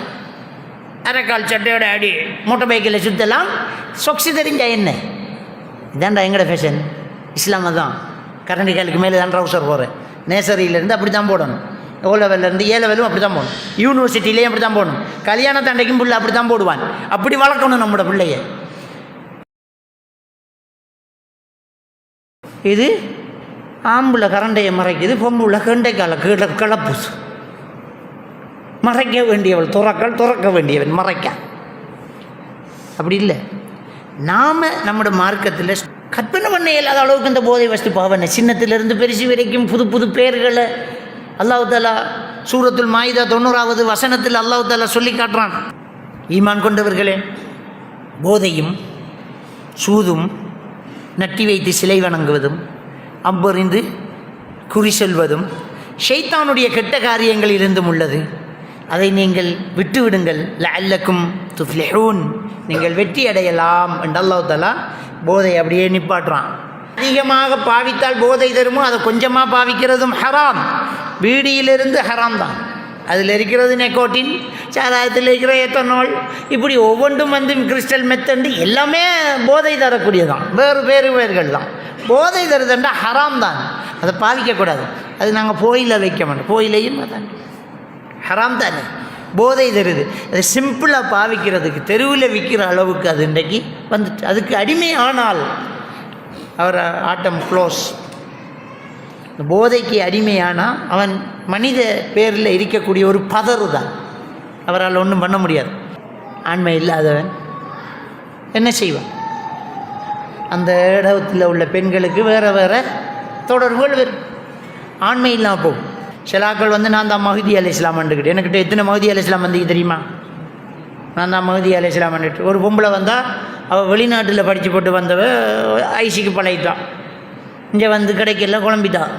அரைக்கால் சட்டையோட அடி மோட்டர் பைக்கில் சுற்றலாம். சொக்ஸு தெரிஞ்சா என்ன? இதான்டா எங்கட ஃபேஷன். இஸ்லாம தான் கரண்டி காலுக்கு மேலே தான் ட்ரௌசர் போகிறேன். நேசரியிலேருந்து அப்படி தான் போடணும். ஓ லெவல்லேருந்து ஏ லெவலும் அப்படி தான் போடணும். யூனிவர்சிட்டிலேயும் அப்படி தான் போடணும். கல்யாண தண்டைக்கும் பிள்ளை அப்படி தான் போடுவான். அப்படி வளர்க்கணும் நம்மளோட பிள்ளைய. இது ஆம்புல கரண்டையை மறைக்குது, பொம்புல கண்டைக்கால கிளப்புசு. மறைக்க வேண்டியவள் துறக்க வேண்டியவன் மறைக்க. அப்படி இல்லை. நாம் நம்மளோட மார்க்கத்தில் கற்பனை பண்ண இல்லாத அளவுக்கு இந்த போதை வஸ்து பாவனை சின்னத்திலிருந்து பெருசு வரைக்கும் புது புது பேர்களை அல்லாஹ் தஆலா சூரத்துல் மாயிதா 90வது வசனத்தில் அல்லாஹ் தஆலா சொல்லி காட்டுறான். ஈமான் கொண்டவர்களே, போதையும் சூதும் நட்டி வைத்து சிலை வணங்குவதும் அம்பறிந்து குறி சொல்வதும் ஷைத்தானுடைய கெட்ட காரியங்களிலிருந்தும் உள்ளது. அதை நீங்கள் விட்டுவிடுங்கள். லஅல்லக்கும் துஃப்லிஹூன், நீங்கள் வெற்றி அடையலாம் என்று அல்லாஹ் தஆலா போதை அப்படியே நிப்பாட்டுறான். அதிகமாக பாவித்தால் போதை தருமோ, அதை கொஞ்சமாக பாவிக்கிறதும் ஹராம். வீடியிலிருந்து ஹராம் தான். அதில் இருக்கிறது நெக்கோட்டின், சாராயத்தில் இருக்கிற எத்தனால், இப்படி ஒவ்வொன்றும் வந்து கிறிஸ்டல் மெத்தண்டு எல்லாமே போதை தரக்கூடியதான், வேறு பேர்கள் தான். போதை தருதுண்டா ஹராம் தான், அதை பாதிக்கக்கூடாது. அது நாங்கள் போயில வைக்க மாட்டோம், போயிலையும் அதான் ஹராம் தானே, போதை தருது. அதை சிம்பிளாக பாவிக்கிறதுக்கு தெருவில் விற்கிற அளவுக்கு அது இன்றைக்கு வந்துட்டு, அதுக்கு அடிமை ஆனால் அவர் ஆட்டம் க்ளோஸ். போதைக்கு அடிமையானால் அவன் மனித பேரில் இருக்கக்கூடிய ஒரு பதறு தான், அவரால் ஒன்றும் பண்ண முடியாது. ஆண்மை இல்லாதவன் என்ன செய்வான்? அந்த இடத்தில் உள்ள பெண்களுக்கு வேறு வேறு தொடர்புகள் வரும், ஆண்மை இல்லாமல் போகும். சிலாக்கள் வந்து நான் தான் மஹதி அலைஹிஸ்ஸலாம் வந்துக்கிட்டு, என்கிட்ட எத்தனை மஹதி அலைஹிஸ்ஸலாம் வந்து தெரியுமா? நான் தான் மஹதி அலைஹிஸ்ஸலாம் வந்துட்டு. ஒரு பொம்பளை வந்தால் அவள் வெளிநாட்டில் படித்து போட்டு வந்தவ ஐசிக்கு பழகிட்டான், இங்கே வந்து கிடைக்கல குழம்பிட்டான்.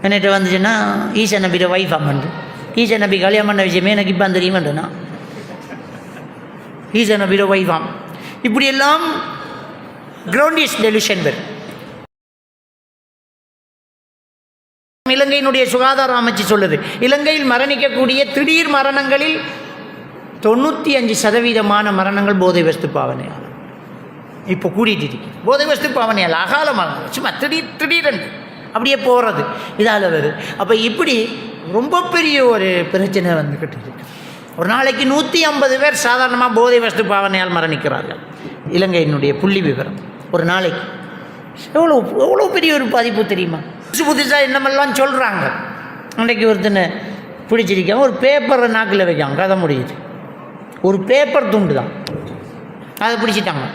என்கிட்ட வந்துச்சுன்னா ஈசா நபியோட ஒய்ஃப் அம்மன், ஈசா நபி கல்யாணம் பண்ண விஷயமே எனக்கு இப்போ தெரியுமாண்டேன்னா ஈசா நபியோட ஒய்ஃப் ஆம். இப்படியெல்லாம் கிரவுண்டியஸ் டெலிஷன் வரும். இலங்கையினுடைய சுகாதார அமைச்சு சொல்லுது, இலங்கையில் மரணிக்கக்கூடிய திடீர் மரணங்களில் 95% மரணங்கள் போதை வஸ்து பாவனையால். இப்போ கூட்டிகிட்டு இருக்கு போதை வஸ்து பாவனையால், அகால மரணம், சும்மா திடீரென்று அப்படியே போகிறது இதால் வருது. அப்போ இப்படி ரொம்ப பெரிய ஒரு பிரச்சனை வந்துக்கிட்டு இருக்குது. ஒரு நாளைக்கு 150 பேர் சாதாரணமாக போதை வஸ்து பாவனையால் மரணிக்கிறார்கள். இலங்கையினுடைய புள்ளி விவரம் ஒரு நாளைக்கு எவ்வளோ பெரிய ஒரு பாதிப்பு தெரியுமா? புதுசாக என்னமெல்லாம் சொல்கிறாங்க. அன்றைக்கு ஒருத்தனை பிடிச்சிருக்கான், ஒரு பேப்பரை நாக்கில் வைக்காங்க, கதை முடியுது. ஒரு பேப்பர் துண்டு தான், அதை பிடிச்சிட்டாங்க.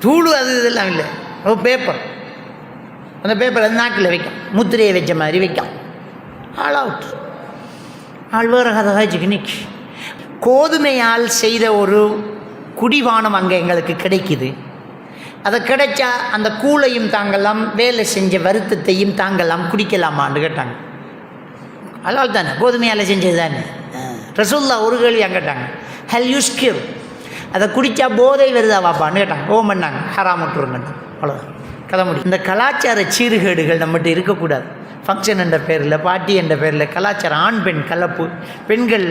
தூள் அது இதெல்லாம் இல்லை, ஒரு பேப்பர், அந்த பேப்பரை நாக்கில் வைக்கும், முத்திரையை வச்ச மாதிரி வைக்கும். ஆல் அவுட், ஆள் வேறு கதை காய்ச்சிக்கு நிற்கி. கோதுமையால் செய்த ஒரு குடிபானம் அங்கே எங்களுக்கு கிடைக்குது. அதை கிடைச்சா அந்த கூழையும் தாங்கலாம், வேலை செஞ்ச வருத்தத்தையும் தாங்கலாம், குடிக்கலாமான்னு கேட்டாங்க. அலால் தானே, கோதுமையால் செஞ்சது தானே. ரசூல்லா ஒரு கேள்வி கேட்டாங்க, ஹெல் யூஸ்கிர், அதை குடித்தா போதை வருதா வாப்பான்னு கேட்டாங்க. ஓ பண்ணாங்க, ஹராம் விட்டுருங்கன்னு. அவ்வளோதான், கதை முடியும். இந்த கலாச்சார சீர்கேடுகள் நம்மகிட்ட இருக்கக்கூடாது. ஃபங்க்ஷன் என்ற பேரில், பாட்டி என்ற பேரில் கலாச்சாரம், ஆண் பெண் கலப்பு, பெண்கள்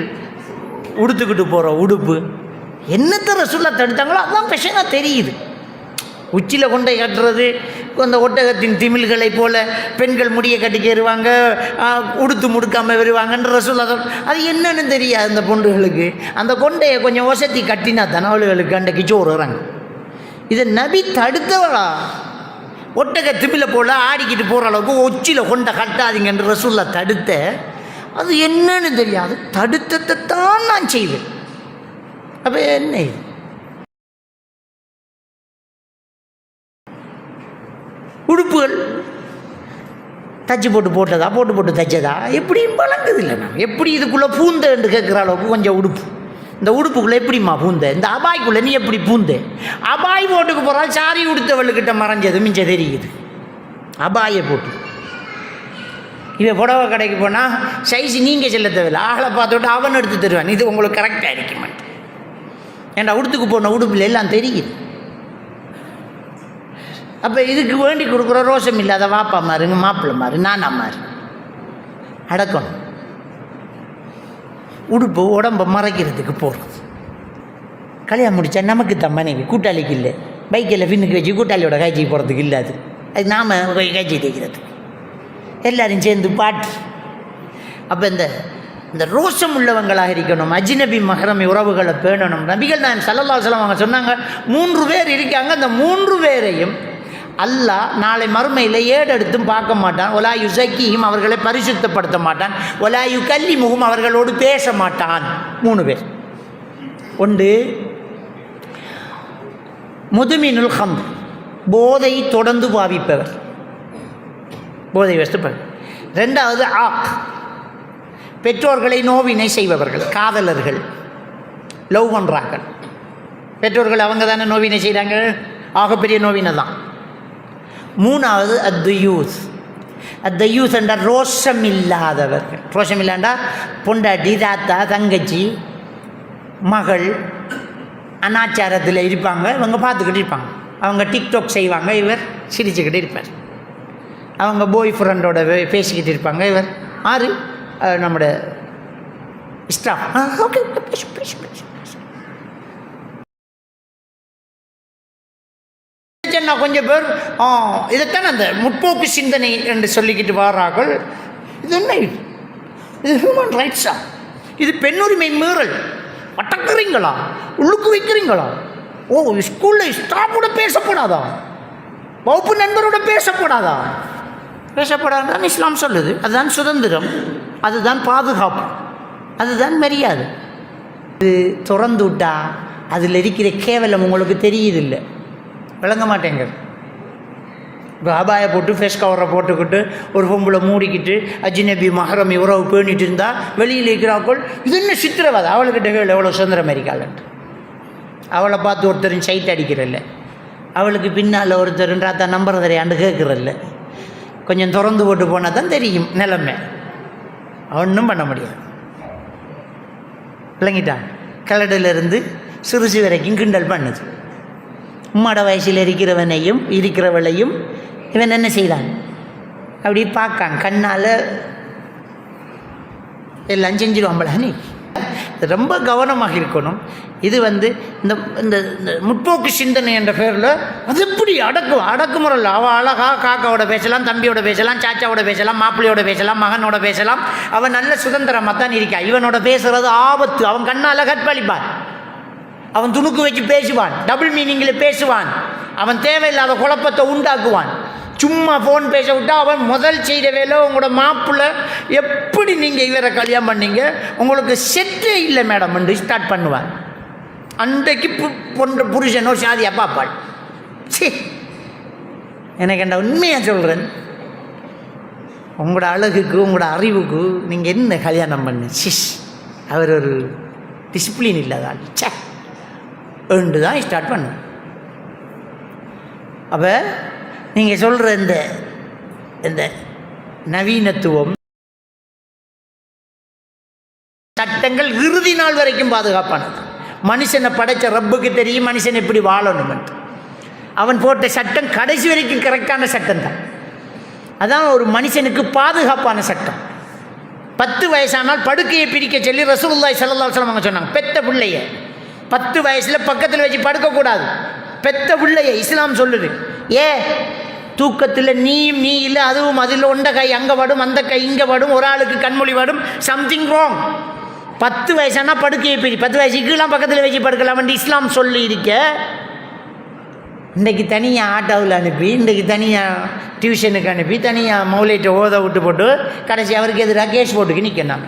உடுத்துக்கிட்டு போகிற உடுப்பு, என்னத்தை ரசூல்லா தடுத்தாங்களோ அதுதான் பிரச்சனை தெரியுது. உச்சியில் கொண்டை கட்டுறது, அந்த ஒட்டகத்தின் திமில்களை போல் பெண்கள் முடியை கட்டிக்கேறுவாங்க, உடுத்து முடுக்காமல் வருவாங்கன்ற ரசூல்லா அது என்னன்னு தெரியாது அந்த பொண்ணுகளுக்கு. அந்த கொண்டையை கொஞ்சம் ஒசத்தி கட்டினா தானே அவளுகளுக்கு அண்டைக்கு சோறு வராங்க. இதை நபி தடுத்தவளா? ஒட்டக திமில போல் ஆடிக்கிட்டு போகிற அளவுக்கு உச்சியில் கொண்டை கட்டாதீங்கன்ற ரசூல்லா தடுத்த, அது என்னன்னு தெரியாது, தடுத்தத்தான் நான் செய்வேன். அப்போ என்ன இது? உடுப்புகள் தச்சு போட்டதா, போட்டு தைச்சதா, எப்படியும் வழங்குது இல்லை. நான் எப்படி இதுக்குள்ளே பூந்தேன்னு கேட்குற அளவுக்கு கொஞ்சம் உடுப்பு, இந்த உடுப்புக்குள்ளே எப்படிம்மா பூந்த, இந்த அபாய்க்குள்ளே நீ எப்படி பூந்த? அபாய் போட்டுக்கு போகிறாள், சாரி உடுத்தவள்கிட்ட மறைஞ்சது மிஞ்ச தெரியுது. அபாயை போட்டு இவன் புடவை கடைக்கு போனால் சைஸ் நீங்கள் செல்ல தேவையில்லை, ஆளை பார்த்துட்டு அவன் எடுத்து தருவான், இது உங்களுக்கு கரெக்டாக இருக்குமான்ட்டு. ஏன்டா உடுத்துக்கு போன உடுப்பில் எல்லாம் தெரியுது. அப்போ இதுக்கு வேண்டி கொடுக்குற ரோஷம் இல்லாத வாப்பா மாறுங்க, மாப்பிள்ளை மாறு, நானா மாறு, அடக்கணும். உடுப்பு உடம்பை மறைக்கிறதுக்கு போகிறது. கல்யாணம் முடித்தா நமக்கு தான் மனைவி, கூட்டாளிக்கு இல்லை. பைக்கில் பின்னுக்கு வச்சு கூட்டாளியோட காய்ச்சிக்கு போகிறதுக்கு இல்லை. அது நாம் காய்ச்சி தைக்கிறது, எல்லோரும் சேர்ந்து பாட்டு. அப்போ இந்த ரோஷம் உள்ளவங்களாக இருக்கணும். அஜ்னபி மஹ்ரம் உறவுகளை பேணணும். நபிகள் நாயகம் ஸல்லல்லாஹு அலைஹி வஸல்லம் அவங்க சொன்னாங்க, 3 பேர் இருக்காங்க, அந்த 3 பேரையும் அல்லாஹ் நாளை மறுமையில் ஏடெடுத்தும் பார்க்க மாட்டான். ஒலா யுஸக்கிஹிம், அவர்களை பரிசுத்தப்படுத்த மாட்டான். ஒலா யுகல்லிமுஹும், அவர்களோடு பேச மாட்டான். 3 பேர். ஒன்று முதுமினுல் ஹம்ர், போதை தொடர்ந்து பாவிப்பவர், போதை வஸ்து. 2வது ஆக், பெற்றோர்களை நோவினை செய்பவர்கள், காதலர்கள், லவ் பண்ணுறார்கள். பெற்றோர்கள் அவங்க தானே நோவினை செய்கிறாங்க, ஆகப்பெரிய நோவினை தான். 3வது அத்யூஸ். அத்யூஸ் என்றால் ரோஷம் இல்லாதவர்கள். ரோஷம் இல்லாண்டா பொண்டாட்டி, தாத்தா, தங்கச்சி, மகள் அனாச்சாரத்தில் இருப்பாங்க, இவங்க பார்த்துக்கிட்டு இருப்பாங்க. அவங்க டிக்டாக் செய்வாங்க, இவர் சிரிச்சுக்கிட்டு இருப்பார். அவங்க பாய் ஃப்ரெண்டோட பேசிக்கிட்டு இருப்பாங்க, இவர் ஆறு நம்முடைய ஸ்டாஃப். ஓகே, கொஞ்சம் பேர் இதைத்தான் அந்த முற்போக்கு சிந்தனை என்று சொல்லிக்கிட்டு வர்றார்கள். இது என்ன? இது ஹியூமன் ரைட்ஸா? இது பெண்ணுரிமை மீறல். அட்டக்குறீங்களா? உள்ளுக்கு வைக்கிறீங்களா? ஸ்கூலில் ஸ்டாஃபோட பேசப்படாதா? வகுப்பு நண்பரோட பேசப்படாதா? பேசப்படாதான் இஸ்லாம் சொல்லுது. அதுதான் சுதந்திரம், அதுதான் பாதுகாப்பு, அதுதான் மரியாதை. இது திறந்து விட்டா அதில் இருக்கிற கேவலம் உங்களுக்கு தெரியுதில்லை, விளங்க மாட்டேங்க. இப்போ அபாயை போட்டு ஃபேஸ் கவரை போட்டுக்கிட்டு ஒரு பொம்பளை மூடிக்கிட்டு அஜ்னபி மஹரம் உறவு பேணிட்டு இருந்தால் வெளியில் இருக்கிறாக்கள் இது என்ன சித்திரவாதம். அவளுக்கிட்ட கேள் எவ்வளோ சுதந்திரம் இருக்காளன்ட்டு. அவளை பார்த்து ஒருத்தரும் சைட் அடிக்கிறல்ல, அவளுக்கு பின்னால் ஒருத்தருன்றா தான் நம்பர் தரையாண்டு கேட்குறல்ல. கொஞ்சம் திறந்து போட்டு போனால் தான் தெரியும் நிலைமை. ஒன்றும் பண்ண முடியாது. விளங்கிட்டான். கிளடிலிருந்து சிறுசு வரைக்கும் கிண்டல் பண்ணுது. உம்மாட வயசில் இருக்கிறவளையும் இவன் என்ன செய்தான் அப்படி பார்க்கான். கண்ணால் எல்லாம் செஞ்சிடுவாம்பள. நீ ரொம்ப கவனமாக இருக்கணும். இது இந்த இந்த முற்போக்கு சிந்தனை என்ற பேரில் அது எப்படி அடக்குமுறையில் அவள் அழகாக காக்காவோட பேசலாம், தம்பியோட பேசலாம், சாச்சாவோட பேசலாம், மாப்பிள்ளையோட பேசலாம், மகனோட பேசலாம். அவன் நல்ல சுதந்திரமாக தான் இருக்கா. இவனோட பேசுகிறது ஆபத்து. அவன் கண்ணால் கற்பழிப்பான், அவன் துணுக்கு வச்சு பேசுவான், டபுள் மீனிங்கில் பேசுவான், அவன் தேவையில்லாத குழப்பத்தை உண்டாக்குவான். சும்மா ஃபோன் பேச விட்டா அவன் முதல் செய்த வேலை உங்களோட மாப்பிள்ளை எப்படி நீங்கள் இவரை கல்யாணம் பண்ணீங்க, உங்களுக்கு செட்டே இல்லை மேடம் என்று ஸ்டார்ட் பண்ணுவான். அன்றைக்கு பொண்ணு புருஷனோ சாதியாக பார்ப்பாள். சே, எனக்கு என்ன உண்மையாக சொல்கிறேன், உங்களோட அழகுக்கு உங்களோட அறிவுக்கு நீங்கள் என்ன கல்யாணம் பண்ணு. சிஸ், அவர் ஒரு டிசிப்ளின் இல்லாதாள். சே என்று தான் ஸ்டார்ட் பண்ண. அப்போ நீங்கள் சொல்கிற இந்த நவீனத்துவம் சட்டங்கள் இறுதி நாள் வரைக்கும் பாதுகாப்பானது. மனுஷனை படைத்த ரப்புக்கு தெரியும் மனுஷன் எப்படி வாழணும் என்று. அவன் போட்ட சட்டம் கடைசி வரைக்கும் கரெக்டான சட்டம் தான். அதான் ஒரு மனுஷனுக்கு பாதுகாப்பான சட்டம். 10 வயசானால் படுக்கையை பிரிக்க சொல்லி ரசூலுல்லாஹி ஸல்லல்லாஹு அலைஹி வஸல்லம் சொன்னாங்க. பெத்த பிள்ளைய 10 வயசில் பக்கத்தில் வச்சு படுக்கக்கூடாது. பெத்த பிள்ளைய இஸ்லாம் சொல்லுது. தூக்கத்தில் நீ இல்லை, அதுவும் அதில் ஒண்ட கை அங்கே படும், அந்த கை இங்கே படும், ஒரு ஆளுக்கு கண்மொழி படும், சம்திங் ராங். 10 வயசானா படுக்கையை பிரி, 10 வயசுக்குலாம் பக்கத்தில் வச்சு படுக்கலாம் இஸ்லாம் சொல்லி இருக்க. இன்றைக்கு தனியாக ஆட்டோவில் அனுப்பி, இன்றைக்கு தனியாக டியூஷனுக்கு அனுப்பி, தனியாக மௌலைட்டை ஓத விட்டு போட்டு கடைசி அவருக்கு எதிராக கேஸ் போட்டுக்கு நிற்கணும்.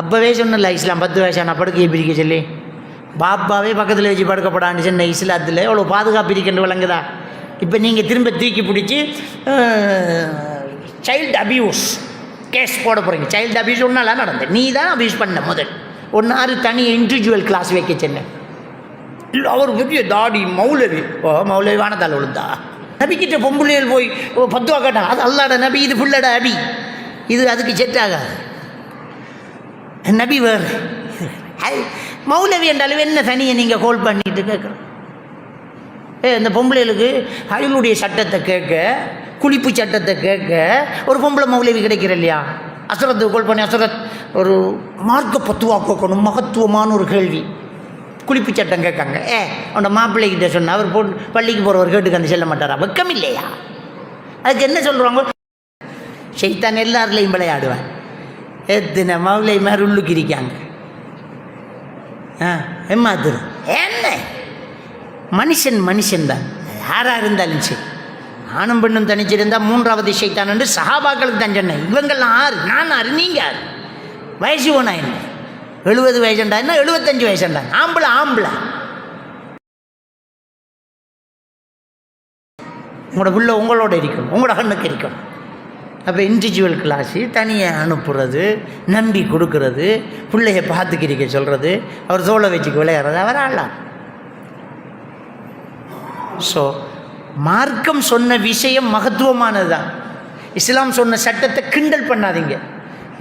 அப்போவே சொன்னல இஸ்லாம் 10 வயசானா படுக்கையை பிரிக்க சொல்லி. பாப்பாவே பக்கத்தில் வச்சு படுக்கப்படான்னு சொன்ன இஸ்லாத்தில் எவ்வளோ பாதுகாப்பு இருக்கின்ற விளங்குதா? இப்போ நீங்கள் திரும்ப தூக்கி பிடிச்சி சைல்டு அபியூஸ் கேஸ் போட போகிறீங்க. சைல்டு அபியூஸ் ஒன்றாலாம் நடந்தது, நீ தான் அபியூஸ் பண்ண முதல். ஒன்றாறு தனி இண்டிவிஜுவல் கிளாஸ் வைக்க சொன்னேன். இல்லை அவர் பெரிய தாடி மௌலவி வானத்தால் விழுந்தா. நபிக்கிட்ட பொம்புள்ளைகள் போய் 10 ரூபா கேட்டான். அது அல்லாட நபி, இது புள்ளட அபி, இது அதுக்கு செட் ஆகாது. நபி வேறு மௌலவி என்றாலும் என்ன தனியை நீங்கள் கோல் பண்ணிட்டு கேட்குறோம். இந்த பொம்பளைகளுக்கு அயலுடைய சட்டத்தை கேட்க, குளிப்பு சட்டத்தை கேட்க ஒரு பொம்பளை மௌலவி கிடைக்கிற இல்லையா? அசுரத்து கோல் பண்ணி அசுரத் ஒரு மார்க்க பத்துவா கேட்கணும், மகத்துவமான ஒரு கேள்வி. குளிப்பு சட்டம் கேட்காங்க. அவனோட மாப்பிள்ளைகிட்ட சொன்னால் அவர் பள்ளிக்கு போகிறவர் கேட்டுக்கு அந்த செல்ல மாட்டாரா? வெக்கம் இல்லையா? அதுக்கு என்ன சொல்கிறாங்க? ஷைத்தான் எல்லாருலையும் விளையாடுவேன். எத்தனை மௌலை மாதிரி உள்ளுக்கு இருக்காங்க. ஏமாத்துரு என்ன? மனுஷன்தான் யாராக இருந்தாலும் சரி. ஆணும் பெண்ணும் தனிச்சிருந்தால் 3வது ஷைத்தான் என்று சஹாபாக்களுக்கு தான் சொன்னேன். இவங்கெல்லாம் 6, நான் 6, நீங்கள் 6. வயசு போனா என்ன? 70 வயசுண்டா என்ன, 75 வயசுண்டா? ஆம்பளை உங்களோட பிள்ளை உங்களோட இருக்கணும், உங்களோட கண்ணுக்கு இருக்கணும். அப்போ இண்டிவிஜுவல் கிளாஸு தனியாக அனுப்புறது, நம்பி கொடுக்கறது, பிள்ளைய பார்த்துக்கிறிக்க சொல்கிறது, அவர் தோலை வச்சுக்கு விளையாடுறது, அவர் ஆளலாம். ஸோ மார்க்கம் சொன்ன விஷயம் மகத்துவமானது தான். இஸ்லாம் சொன்ன சட்டத்தை கிண்டல் பண்ணாதீங்க.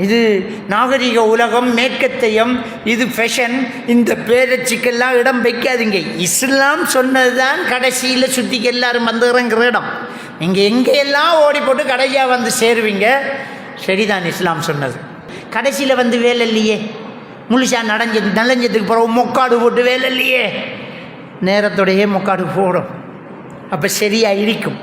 இது நாகரிக உலகம், மேற்கத்தையம், இது ஃபேஷன், இந்த பேரச்சிக்கெல்லாம் இடம் வைக்காதீங்க. இஸ்லாம் சொன்னது தான் கடைசியில் சுற்றிக்கு எல்லாரும் வந்து இறங்குற இடம். நீங்கள் எங்கெல்லாம் ஓடி போட்டு கடைசியாக வந்து சேருவீங்க. சரிதான் இஸ்லாம் சொன்னது. கடைசியில் வந்து வேலை இல்லையே, முழுசாக நலஞ்சதுக்கு பிறகு மொக்காடு போட்டு வேலை இல்லையே, நேரத்தோடையே மொக்காடு போடும். அப்போ சரியாக இருக்கும்.